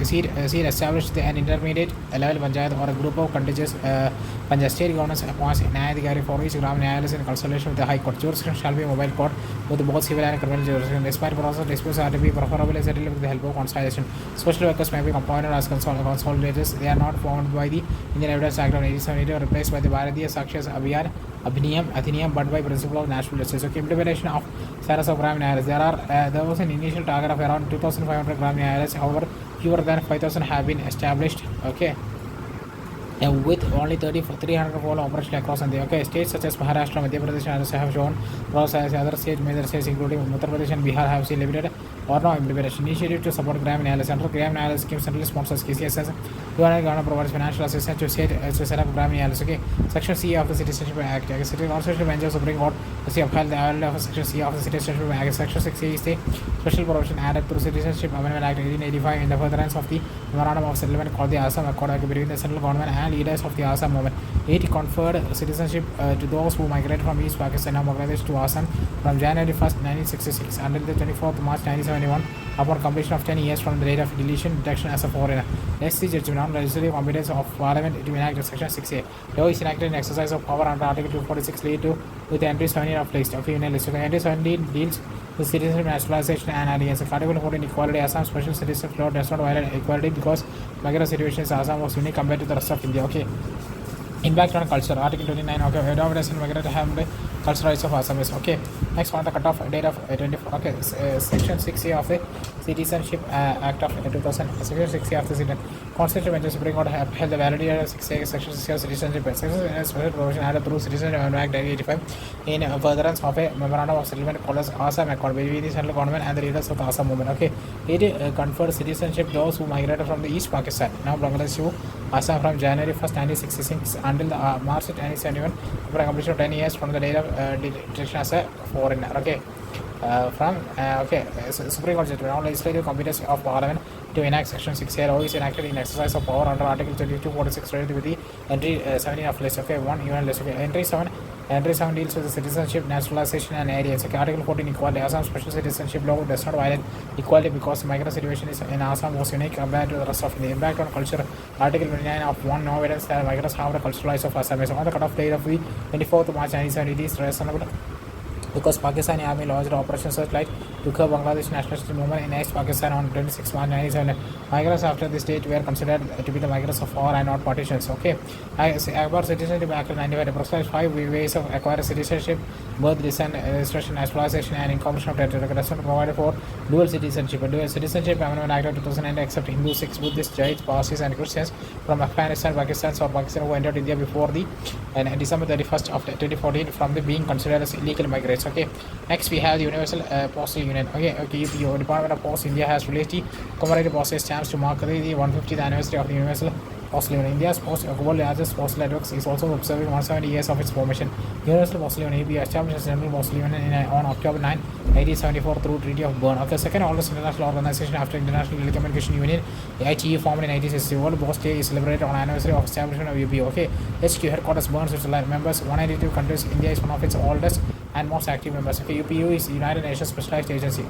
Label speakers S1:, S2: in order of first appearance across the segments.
S1: seat established an intermediate level panchayat or a group of contiguous state governments appoints Nyalay for each Gram Nyalay in consultation with the High Court. Jurisdiction shall be a mobile court with both civil and criminal jurisdiction. Despite process disputes are to be preferably settled with the help of consultation. Special workers may be appointed as consolidators. They are not formed by the Indian Evidence Act of 1872 or replaced by the Bharatiya Sakshya Adhiniyam, but by principle of national justice. Okay, implementation of status of Gram Nyalays. There was an initial target of around 2,500 Gram Nyalays. However, fewer than 5,000 have been established. Okay. With only 300 full operational across India. Okay, states such as Maharashtra, Madhya Pradesh, and others have shown process. Other states, major states including Uttar Pradesh and Bihar, have seen limited or no implementation. Initiative to support Gram Nyalay. Under Gram Nyalay scheme, centrally sponsors KCSS. Government provides financial assistance to state to set up Gram Nyalay. Okay, Section C of the Citizenship Act. City Constitutional Bench of Supreme Court to upheld the validity of Section C of the Citizenship Act. Section 6 is the special provision added through Citizenship Amendment Act 1885 in the furtherance of the memorandum of settlement called the Assam Accord between the central government and leaders of the Assam movement. It conferred citizenship to those who migrated from East Pakistan and Bangladesh to Assam from January 1st, 1966 until the 24th March 1971 upon completion of 10 years from the date of deletion detection as a foreigner. Next is judgment on legislative competence of Parliament to enact Section 6A. Law is enacted in exercise of power under Article 246 lead to with entry 17 of list of union list. Entry 17 deals with citizenship naturalization and alliance. Article 14 equality. Assam special citizenship law does not violate equality because migrant situation in Assam was unique compared to the rest of India. Okay. Impact on culture. Article 29. Okay. Adopted and migrant have the cultural rights of Assamese. Okay. Next one, the cutoff date of 24. Okay. Section 6A of the Citizenship Act of 2000. Section 6A of the Constitutional Bench of Supreme Court have held the validity of 6A Section 6A of Citizenship. Section special provision added through Citizenship Act 1985 in furtherance of a memorandum of settlement called as Assam Accord between the central government and the leaders of the Assam movement. Okay. It conferred citizenship those who migrated from the East Pakistan, now Bangladesh, to Assam from January 1st, 1966 until the March 1971 for a completion of 10 years from the date of detection as a foreigner. Okay. Supreme Court judgment on legislative competence of Parliament to enact Section 6A law is enacted in exercise of power under Article 2246 related with the entry 17 of list. Okay, 1 union list. Okay, entry 7 deals with the citizenship, naturalization, and areas. Okay, Article 14 equality. Assam special citizenship law does not violate equality because migrant situation is in Assam was unique compared to the rest of India. Impact on culture. Article 29 of 1 no evidence that migrants have the cultural rights of Assam. On the cutoff date of the 24th March 1970, it is reasonable because Pakistani Army launched Operation Searchlight to curb Bangladesh nationalist movement in East Pakistan on 26 March 1970. Migrants after this date were considered to be the migrants of war and not partitions. Okay. About Citizenship Act 95 prescribes 5 ways of acquiring citizenship: birth, descent, registration, naturalization, and incorporation of territory. Does not provide for dual citizenship. Dual citizenship Amendment Act of 2009 except Hindus, Sikhs, Buddhists, Jains, Parsis, and Christians from Afghanistan, Pakistan, or Pakistan who entered India before the December 31st of 2014 from the being considered as illegal migrants. Okay. Next we have the Universal Postal Union. Okay. The Department of Post India has released the commemorative postage stamps to mark the 150th anniversary of the Universal Postal Union. India's world largest postal network is also observing 170 years of its formation. Universal Postal Union (UP) established as General Postal Union on October 9, 1874 through Treaty of Bern. Okay, second oldest international organization after International Telecommunication Union, the ITU, formed in 1960. World Post Day is celebrated on anniversary of establishment of UP. Okay, HQ headquarters Bern, Switzerland. Members 182 countries. India is one of its oldest and most active members. Okay, UPU is the United Nations Specialized Agency.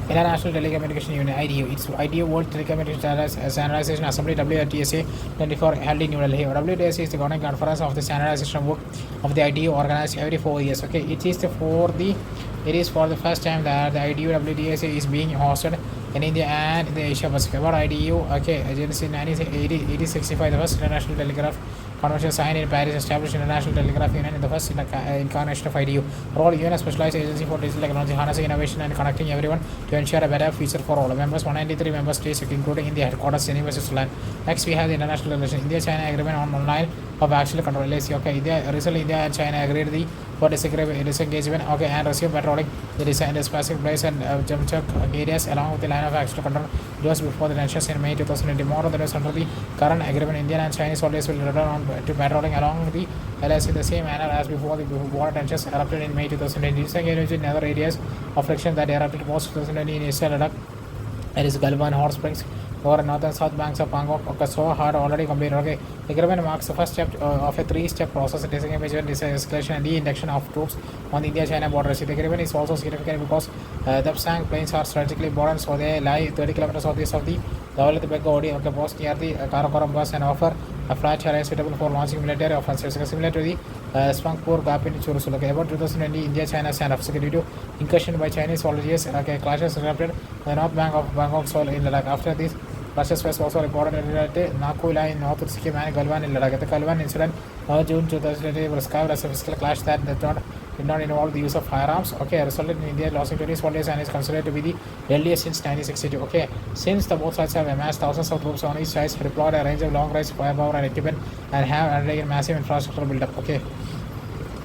S1: International Telecommunication Union (ITU). Its ITU World Telecommunication Standardization Assembly (WTSA) 24 held in New Delhi. WTSA is the governing conference of the standardization work of the ITU, organized every 4 years. Okay, it is for the first time that the ITU WTSA is being hosted in India and in the Asia Pacific. About ITU, okay, agency in 1865, the first international telegraph convention signed in Paris established International Telegraph Union in the first incarnation of ITU. Role: UN, a specialized agency for digital technology, harnessing innovation and connecting everyone to ensure a better future for all. Members 193 member states, including India headquarters Geneva, Switzerland. Next we have the international relations. India-China agreement on online of actual control. Okay, recently India and China agreed for disengagement. Okay, and resume patrolling the specific place and jump check areas along with the line of actual control. Just before the tensions in May 2020. More than under the current agreement, Indian and Chinese soldiers will return on to patrolling along the LS in the same manner as before the border tensions erupted in May 2020. Disengagement in other areas of friction that erupted post 2020 in Eastern Ladakh, that is Galwan, Hot Springs, or northern south banks of Pangok. Okay, so hard already completed. Okay, the agreement marks the first step of a 3-step process: disengagement, escalation, and de-induction of troops on the India-China border. The agreement is also significant because The Psang plains are strategically important, so they lie 30 kilometers southeast of the Dawlat Beg Odi, okay, post near the Karakoram bus and offer a flat terrain suitable for launching military offensives, similar to the Spangpur Gap in Churusul. Okay, about 2020, India China standoff due to incursion by Chinese soldiers. Okay, clashes erupted on the north bank of Bangkok Soil in Ladakh. After this, clashes was also reported at Nakula in North Sikkim and Galwan in Ladakh. The Galwan incident, June 2020, was described as a physical clash that did not involve the use of firearms. Okay, resulted in India losing 20 soldiers and is considered to be the deadliest since 1962. Okay, since the both sides have amassed thousands of troops on each side, deployed a range of long-range firepower and equipment, and have undertaken massive infrastructure build-up. Okay.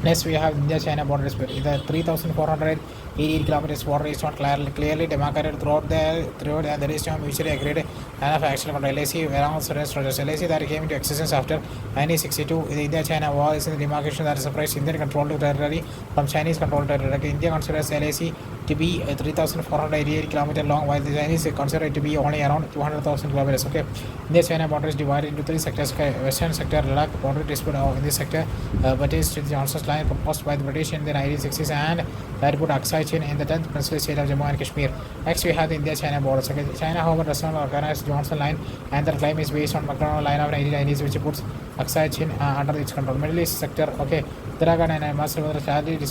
S1: Next, we have India-China border dispute. The 3,488 kilometers border is not clearly demarcated throughout, and there is no mutually agreed line of action from LAC along with certain structures. LAC that came into existence after 1962. The India-China war is in the demarcation that separates Indian-controlled territory from Chinese-controlled territory. Like India considers LAC to be 3,488 kilometers long, while the Chinese consider it to be only around 200,000 kilometers. Okay, India-China border is divided into three sectors. Okay, Western sector, Ladakh border dispute in this sector, but is to the Johnson's line proposed by the British in the 1960s, and that put Aksai Chin in the 10th princely state of Jammu and Kashmir. Next, we have the India-China border. Okay, China, however, does not organize Johnson line, and their claim is based on McDonald line of 1990s, which puts Aksai Chin under its control. Middle East sector. Okay, Uttarakhand and Himachal Pradesh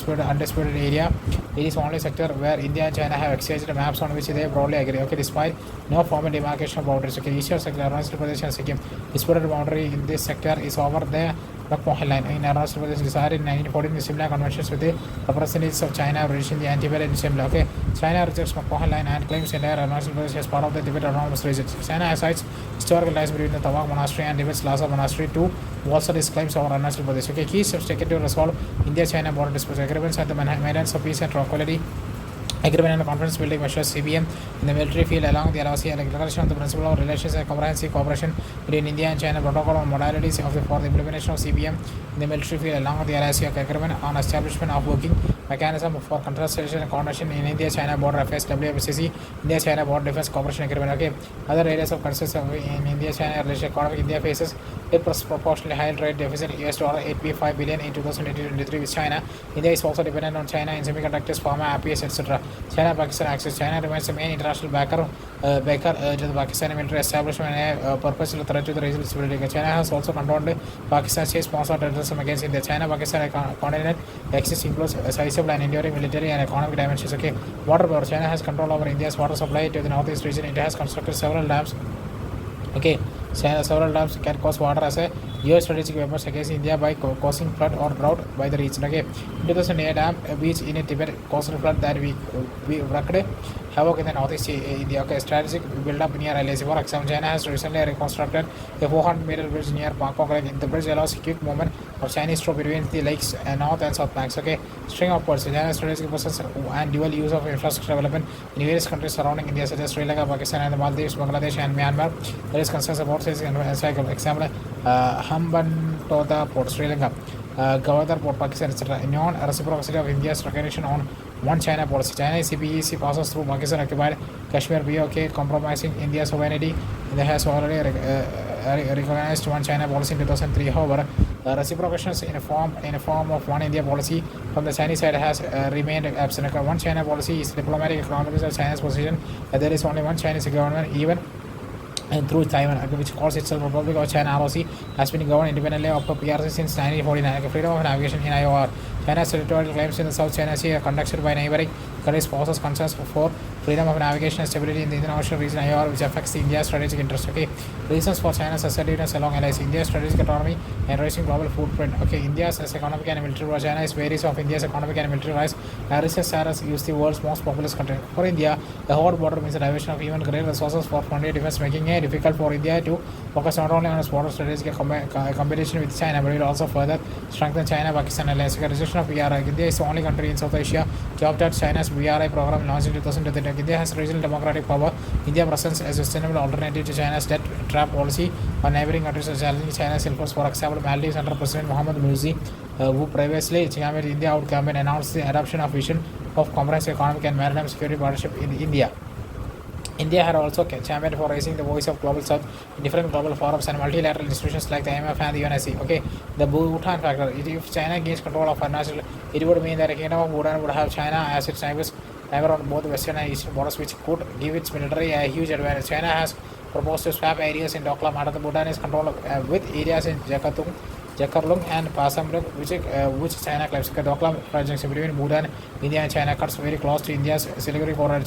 S1: are the undisputed area. It is only sector where India and China have exchanged maps on which they broadly agree. Okay, despite no formal demarcation of boundaries. Okay, Eastern sector, Arunachal Pradesh and Sikkim. Disputed boundary in this sector is over the Pakmohan line. In Arunachal Pradesh, decided in 1914 the similar conventions with the representatives of China, British in the Antibel and Simla. Okay, China rejects Pakmohan line and claims entire Arunachal Pradesh as part of the Tibet Autonomous Region. China has cites historical ties between the Tawang Monastery and Tibet's Lhasa Monastery to bolster its claims over Arunachal Pradesh. Okay, key steps taken to resolve India-China border disputes. Agreements at the maintenance of peace and tranquility. Agreement and conference building measures CBM in the military field along the LOC and declaration of the principle of relations and comprehensive cooperation between India and China. Protocol on modalities for the implementation of CBM in the military field along the LOC. Agreement on establishment of working mechanism for consultation and coordination in India-China border affairs WMCC India-China border defense cooperation agreement. Okay, other areas of concern in India-China relationship. Economic, India faces a proportionally high trade deficit $8.5 billion in 2023 with China. India is also dependent on China in semiconductors, pharma, APS, etc. China-Pakistan axis. China remains the main international backer to the Pakistani military establishment and a purposeful threat to the regional stability. China has also controlled Pakistan's state-sponsored terrorism against India. China-Pakistan continent axis includes sizable and enduring military and economic dimensions. Okay, water power. China has control over India's water supply to the northeast region. It has constructed several dams. Okay, several dams can cause water as a geostrategic weapons against India by causing flood or drought by the region. Okay, in 2008, dam beach in Tibet caused a flood that we wreaked havoc in the northeast India. Okay, strategic build up near LAC. For example, China has recently reconstructed a 400-meter bridge near Bangkok. The bridge allows quick movement of Chinese troops between the lakes north and south banks. Okay, string of ports. China's strategic possesses and dual use of infrastructure development in various countries surrounding India, such as Sri Lanka, Pakistan, and the Maldives, Bangladesh, and Myanmar. There is concerns about this cycle. Example, Hambantota Port, Sri Lanka, Gwadar Port, Pakistan, etc. Non-reciprocity of India's recognition on one China policy. China's CPEC passes through Pakistan occupied Kashmir BOK, compromising India's sovereignty. India has already recognized one China policy in 2003. However, reciprocation in a form of one India policy from the Chinese side has remained absent. One China policy is diplomatic economics of China's position that there is only one Chinese government, even and through Taiwan, which calls itself Republic of China ROC, has been governed independently of PRC since 1949. Freedom of navigation in IOR. China's territorial claims in the South China Sea are conducted by neighboring countries poses concerns for freedom of navigation and stability in the Indian Ocean region IOR, which affects India's strategic interest. Okay, reasons for China's assertiveness along LIC. India's strategic autonomy and rising global footprint. Okay, India's economic and military rise. China is varies of India's economic and military rise. Recent status is the world's most populous country. For India, the hot border means the diversion of even greater resources for frontier defense, making it difficult for India to focus not only on its border strategic competition with China, but will also further strengthen China-Pakistan alliance. Rejection of BRI. India is the only country in South Asia to opt out China's BRI program launched in 2013. India has regional democratic power. India presents a sustainable alternative to China's debt trap policy on neighboring countries challenging China's influence. For example, Maldives under President Mohammad Mursi, who previously championed India out campaign, announced the adoption of vision of comprehensive economic and maritime security partnership in India. India had also championed for raising the voice of global south in different global forums and multilateral institutions like the IMF and the UNSC. Okay, the Bhutan factor. If China gains control of Arunachal, it would mean that the Kingdom of Bhutan would have China as its neighbors neighbor on both western and eastern borders, which could give its military a huge advantage. China has proposed to swap areas in Doklam under Bhutan is controlled with areas in Jakarlung and Pasamlung, which China claims. Doklam projects between Bhutan, India and China cuts very close to India's Siliguri border,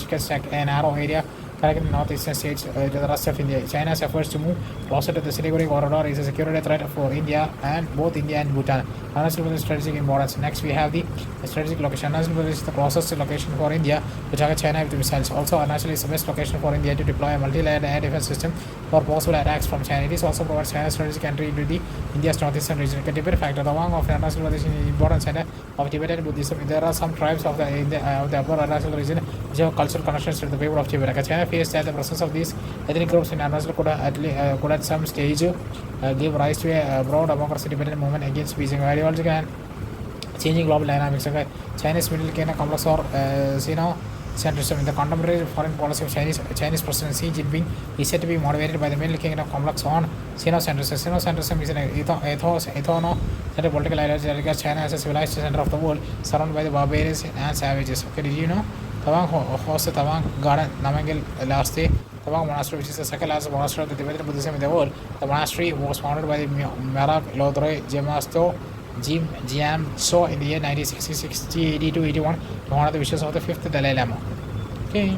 S1: a narrow area connecting northeastern states to the rest of India. China's efforts to move closer to the Siliguri corridor is a security threat for India and both India and Bhutan. Arunachal Pradesh strategic importance. Next, we have the strategic location. Arunachal Pradesh is the closest location for India to target China with missiles. Also, Arunachal is the best location for India to deploy a multi-layered air defense system for possible attacks from China. It is also provides China's strategic entry into the India's northeastern region. A Tibet factor. The Wang of Arunachal Pradesh is an important center of Tibetan Buddhism. There are some tribes of the upper Arunachal region which have cultural connections to the people of Tibet. China fears that the presence of these ethnic groups in Arunachal could at some stage give rise to a broad democracy-dependent movement against Beijing. Ideological and changing global dynamics. Chinese middle China complex or Sino-centrism. In the contemporary foreign policy of Chinese President Xi Jinping is said to be motivated by the Middle Kingdom complex on Sino-centrism. Sino-centrism is an ethno-centered political ideology that regards China as a civilized center of the world, surrounded by the barbarians and savages. Okay, did you know? Tawang hosts the Tawang Garden Namangil last day. Tawang Monastery, which is the second largest monastery of the Tibetan Buddhism in the world. The monastery was founded by the Merak Lodroi Gemasto Jim Jiamso in the year 1960 AD to 81 to honor the wishes of the fifth Dalai Lama. Okay.